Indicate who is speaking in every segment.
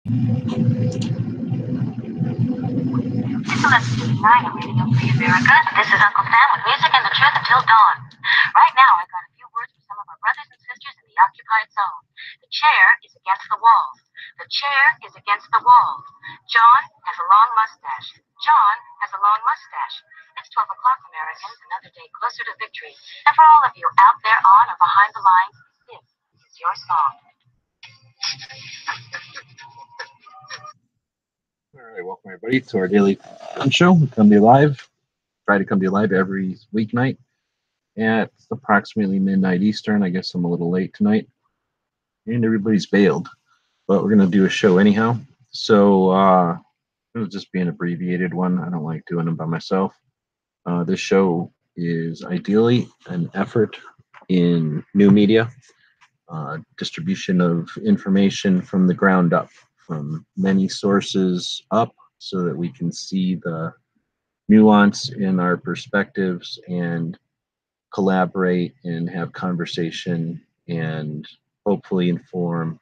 Speaker 1: Night Radio Free America. This is Uncle Sam with music and the truth until dawn. Right now, I've got a few words from some of our brothers and sisters in the occupied zone. The chair is against the walls. The chair is against the walls. John has a long mustache. John has a long mustache. It's 12 o'clock, Americans, another day closer to victory. And for all of you out there on or behind the lines, this is your song.
Speaker 2: All right, welcome everybody to our daily show. We come to you live. Try to come to you live every weeknight at approximately midnight Eastern. I guess I'm a little late tonight, and everybody's bailed, but we're gonna do a show anyhow. So it'll just be an abbreviated one. I don't like doing them by myself. This show is ideally an effort in new media, distribution of information from the ground up, from many sources up, so that we can see the nuance in our perspectives and collaborate and have conversation and hopefully inform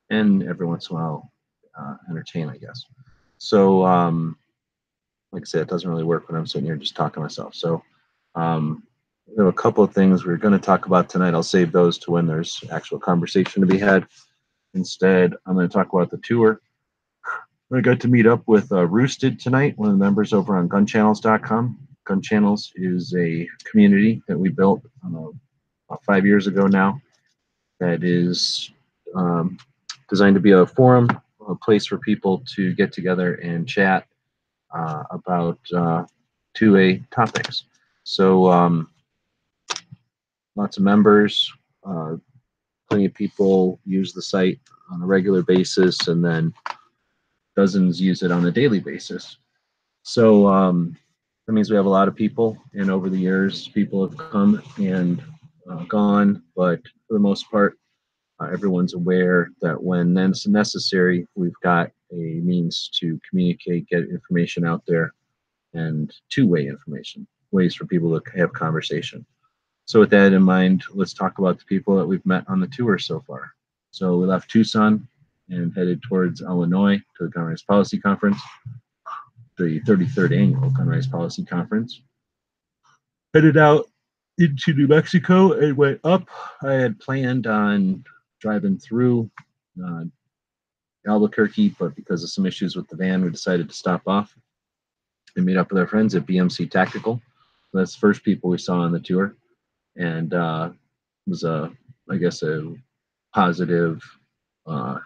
Speaker 2: and every once in a while entertain, I guess. So like I said, it doesn't really work when I'm sitting here just talking to myself. So there are a couple of things we're going to talk about tonight. I'll save those to when there's actual conversation to be had. Instead, I'm going to talk about the tour. I got to meet up with Roosted tonight, one of the members over on gunchannels.com. Gun Channels is a community that we built about 5 years ago now that is designed to be a forum, a place for people to get together and chat about 2A topics. So lots of members, plenty of people use the site on a regular basis, and then dozens use it on a daily basis. So that means we have a lot of people, and over the years, people have come and gone, but for the most part, everyone's aware that when necessary, we've got a means to communicate, get information out there, and two-way information, ways for people to have conversation. So with that in mind, let's talk about the people that we've met on the tour so far. So we left Tucson and headed towards Illinois to the Gun Rights Policy Conference, the 33rd Annual Gun Rights Policy Conference. Headed out into New Mexico and went up. I had planned on driving through Albuquerque, but because of some issues with the van, we decided to stop off and meet up with our friends at BMC Tactical. That's the first people we saw on the tour, and it was I guess a positive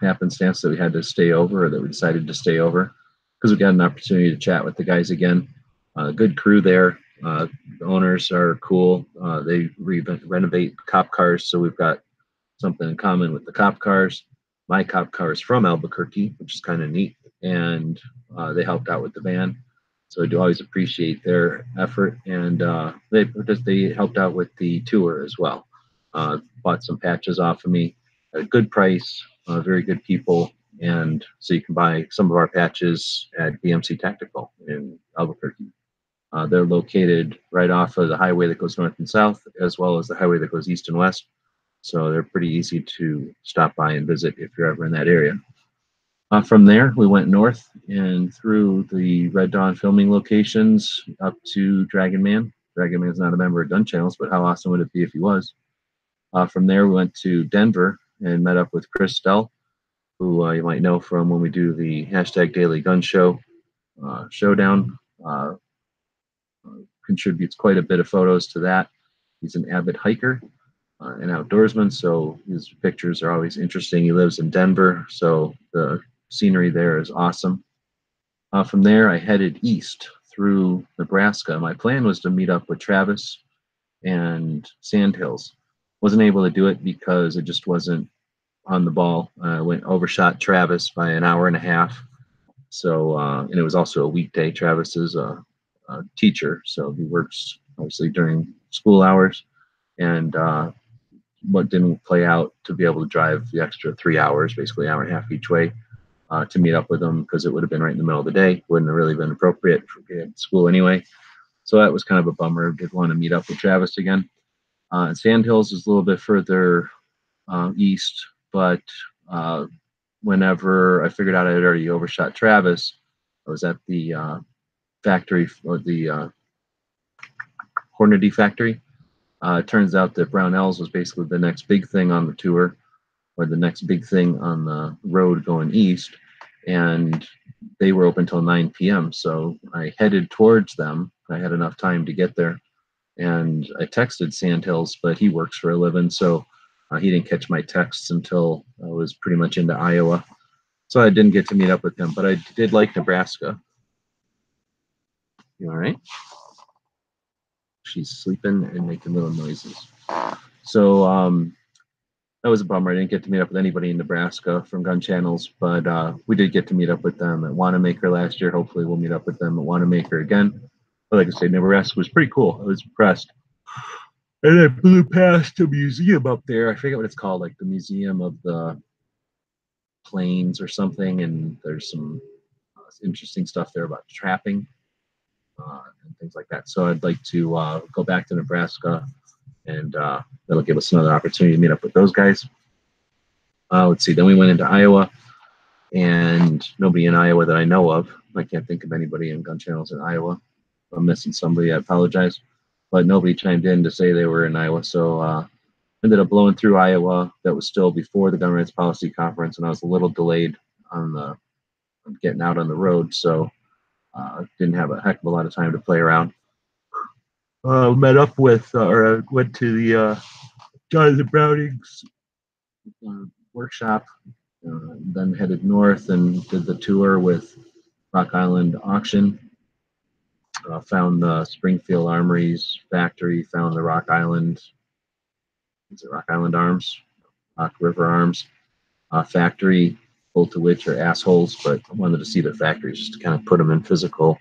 Speaker 2: happenstance that we had to stay over, or that we decided to stay over, because we got an opportunity to chat with the guys again. Good crew there. The owners are cool. They renovate cop cars, so we've got something in common with the cop cars. My cop car is from Albuquerque, which is kind of neat, and they helped out with the van. So I do always appreciate their effort, and they helped out with the tour as well. Bought some patches off of me at a good price, very good people, and so you can buy some of our patches at BMC Tactical in Albuquerque. They're located right off of the highway that goes north and south, as well as the highway that goes east and west. So they're pretty easy to stop by and visit if you're ever in that area. From there, we went north and through the Red Dawn filming locations up to Dragon Man. Dragon Man's not a member of Gun Channels, but how awesome would it be if he was? From there, we went to Denver and met up with Chris Stell, who you might know from when we do the #Daily Gun Show showdown. Contributes quite a bit of photos to that. He's an avid hiker, an outdoorsman, so his pictures are always interesting. He lives in Denver, so the scenery there is awesome. From there, I headed east through Nebraska. My plan was to meet up with Travis and Sandhills. Wasn't able to do it because it just wasn't on the ball. I overshot Travis by an hour and a half. So, and it was also a weekday. Travis is a teacher, so he works obviously during school hours, and what didn't play out to be able to drive the extra 3 hours, basically an hour and a half each way, to meet up with him, because it would have been right in the middle of the day. Wouldn't have really been appropriate for school anyway. So that was kind of a bummer. Did want to meet up with Travis again. Sandhills is a little bit further east, but whenever I figured out I had already overshot Travis, I was at the factory, or the Hornady factory. It turns out that Brownells was basically the next big thing on the tour, or the next big thing on the road going east, and they were open till 9 p.m. So I headed towards them. I had enough time to get there, and I texted Sandhills, but he works for a living, so he didn't catch my texts until I was pretty much into Iowa. So I didn't get to meet up with him, but I did like Nebraska. You all right? She's sleeping and making little noises. So that was a bummer. I didn't get to meet up with anybody in Nebraska from gun channels, but we did get to meet up with them at Wanamaker last year. Hopefully we'll meet up with them at Wanamaker again. But like I say, Nebraska was pretty cool. I was impressed. And I flew past a museum up there. I forget what it's called, like the Museum of the Plains or something. And there's some interesting stuff there about trapping and things like that. So I'd like to go back to Nebraska, and that'll give us another opportunity to meet up with those guys. Let's see. Then we went into Iowa, and nobody in Iowa that I know of. I can't think of anybody in gun channels in Iowa. If I'm missing somebody, I apologize. But nobody chimed in to say they were in Iowa. So ended up blowing through Iowa. That was still before the Gun Rights Policy Conference, and I was a little delayed on getting out on the road. So didn't have a heck of a lot of time to play around. Met up with, or went to the Jonathan Browning's workshop, then headed north and did the tour with Rock Island Auction. Found the Springfield Armories factory, found the Rock Island, is it Rock Island Arms? Rock River Arms factory, both of which are assholes, but I wanted to see their factories just to kind of put them in physical,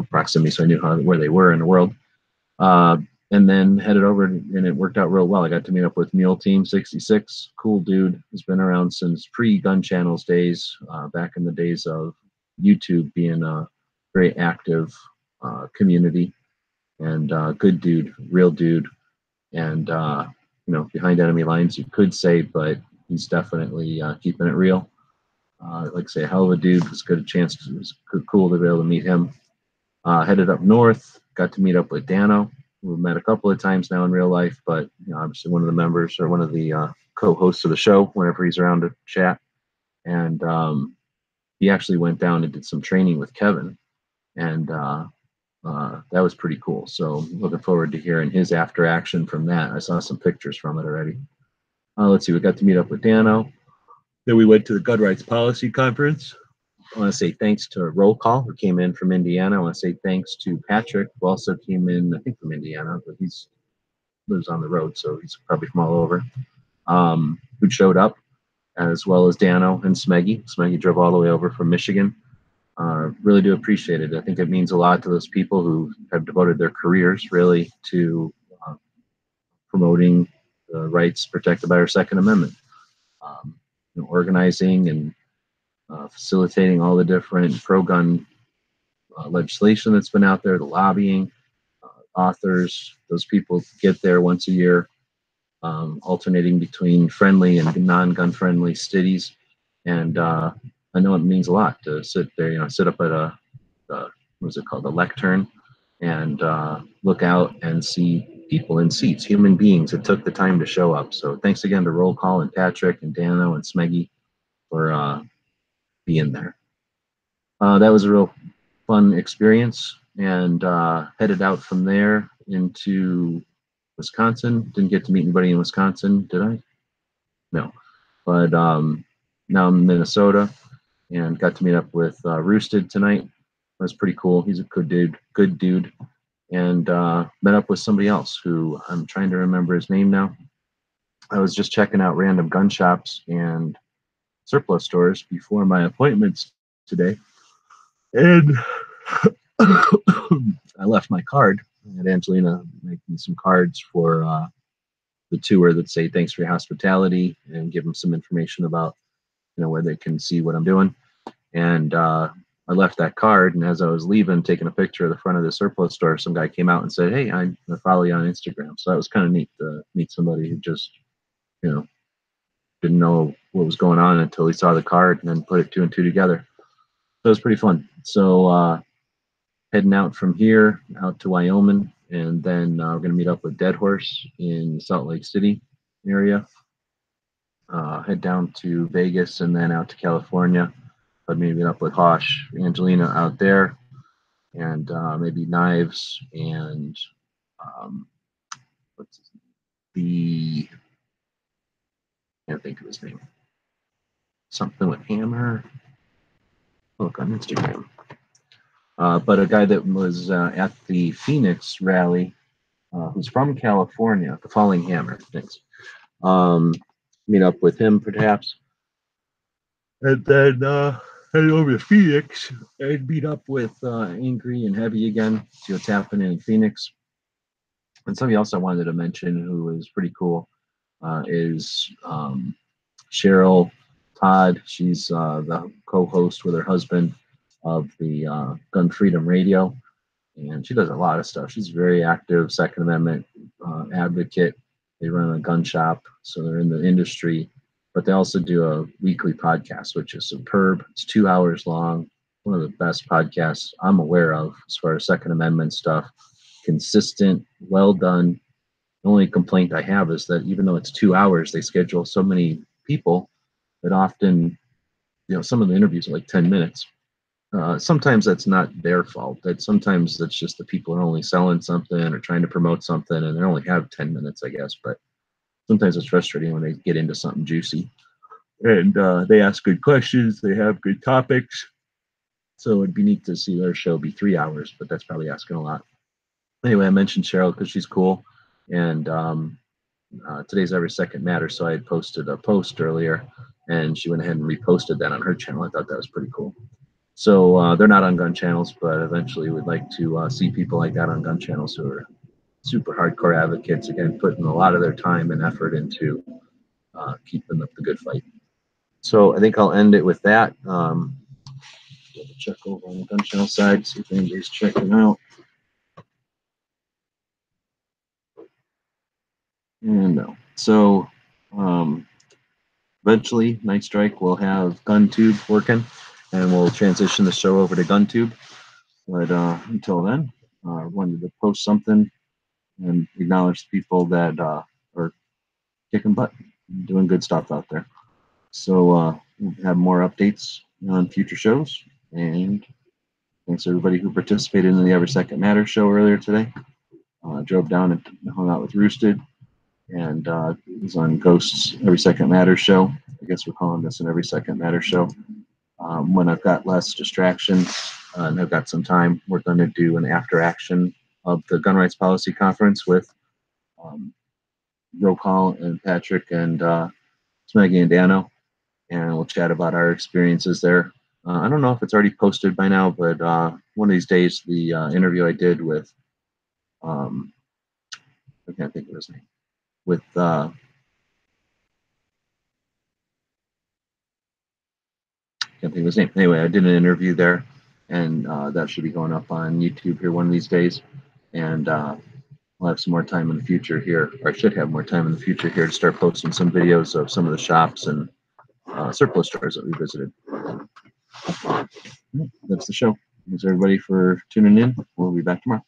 Speaker 2: proximity, so I knew where they were in the world. And then headed over, and it worked out real well. I got to meet up with Mule Team 66. Cool dude. He's been around since pre-gun channels days, back in the days of YouTube being a very active community. And good dude, real dude. And, behind enemy lines, you could say, but he's definitely keeping it real. Like I say, a hell of a dude. It was cool to be able to meet him. Headed up north, got to meet up with Dano. We've met a couple of times now in real life, but obviously one of the members or one of the co-hosts of the show whenever he's around to chat. And he actually went down and did some training with Kevin, and that was pretty cool. So looking forward to hearing his after action from that. I saw some pictures from it already. Let's see, we got to meet up with Dano. Then we went to the Gun Rights Policy Conference. I want to say thanks to Roll Call, who came in from Indiana. I want to say thanks to Patrick, who also came in, I think, from Indiana, but he lives on the road, so he's probably from all over, who showed up, as well as Dano and Smeggy. Smeggy drove all the way over from Michigan. Really do appreciate it. I think it means a lot to those people who have devoted their careers, really, to promoting the rights protected by our Second Amendment. Organizing and facilitating all the different pro-gun legislation that's been out there, the lobbying, authors, those people get there once a year, alternating between friendly and non-gun friendly cities. And I know it means a lot to sit there, sit up at what's it called, a lectern, and look out and see people in seats, human beings that took the time to show up. So thanks again to Roll Call and Patrick and Dano and Smeggy for being there. That was a real fun experience, and headed out from there into Wisconsin. Didn't get to meet anybody in Wisconsin, did I? No. But now I'm in Minnesota, and got to meet up with Roosted tonight. That was pretty cool. He's a good dude. And met up with somebody else who I'm trying to remember his name now. I was just checking out random gun shops and surplus stores before my appointments today, and I left my card. I had Angelina make me some cards for the tour that say thanks for your hospitality, and give them some information about where they can see what I'm doing. And I left that card, and as I was leaving, taking a picture of the front of the surplus store, some guy came out and said, "Hey, I follow you on Instagram." So that was kind of neat to meet somebody who just didn't know what was going on until he saw the card and then put it 2 and 2 together. So it was pretty fun. So heading out from here out to Wyoming, and then we're going to meet up with Dead Horse in Salt Lake City area. Head down to Vegas and then out to California. But maybe up with Hosh, Angelina out there, and maybe Knives and what's his name? I can't think of his name. Something with Hammer. Look on Instagram. But a guy that was at the Phoenix rally, who's from California, the Falling Hammer. Thanks. Meet up with him perhaps, and then head over to Phoenix and meet up with Angry and Heavy again. See what's happening in Phoenix. And somebody else I wanted to mention who is pretty cool is Cheryl Todd. She's the co-host with her husband of the Gun Freedom Radio, and she does a lot of stuff. She's very active Second Amendment advocate. They run a gun shop, so they're in the industry, but they also do a weekly podcast, which is superb. It's 2 hours long. One of the best podcasts I'm aware of as far as Second Amendment stuff. Consistent, well done. The only complaint I have is that even though it's 2 hours, they schedule so many people that often, some of the interviews are like 10 minutes. Sometimes that's not their fault. That sometimes that's just the people are only selling something or trying to promote something, and they only have 10 minutes, I guess. But sometimes it's frustrating when they get into something juicy. And they ask good questions. They have good topics. So it'd be neat to see their show be 3 hours, but that's probably asking a lot. Anyway, I mentioned Cheryl because she's cool. And today's Every Second Matters, so I had posted a post earlier, and she went ahead and reposted that on her channel. I thought that was pretty cool. So they're not on gun channels, but eventually we'd like to see people like that on gun channels who are super hardcore advocates, again, putting a lot of their time and effort into keeping up the good fight. So I think I'll end it with that. Check over on the gun channel side, see if anybody's checking out. And no. So eventually, Night Strike will have GunTube working, and we'll transition the show over to GunTube. But until then, I wanted to post something and acknowledge people that are kicking butt, doing good stuff out there. So we'll have more updates on future shows. And thanks everybody who participated in the Every Second Matters show earlier today. Drove down and hung out with Roosted, and was on Ghost's Every Second Matters show. I guess we're calling this an Every Second Matters show. When I've got less distractions and I've got some time, we're going to do an after action of the Gun Rights Policy Conference with Roll Call and Patrick and Smeggy and Dano, and we'll chat about our experiences there. I don't know if it's already posted by now, but one of these days, the interview I did with, I can't think of his name, with can't think of his name. Anyway, I did an interview there, and that should be going up on YouTube here one of these days. And we'll have some more time in the future here, or I should have more time in the future here to start posting some videos of some of the shops and surplus stores that we visited. That's the show. Thanks everybody for tuning in. We'll be back tomorrow.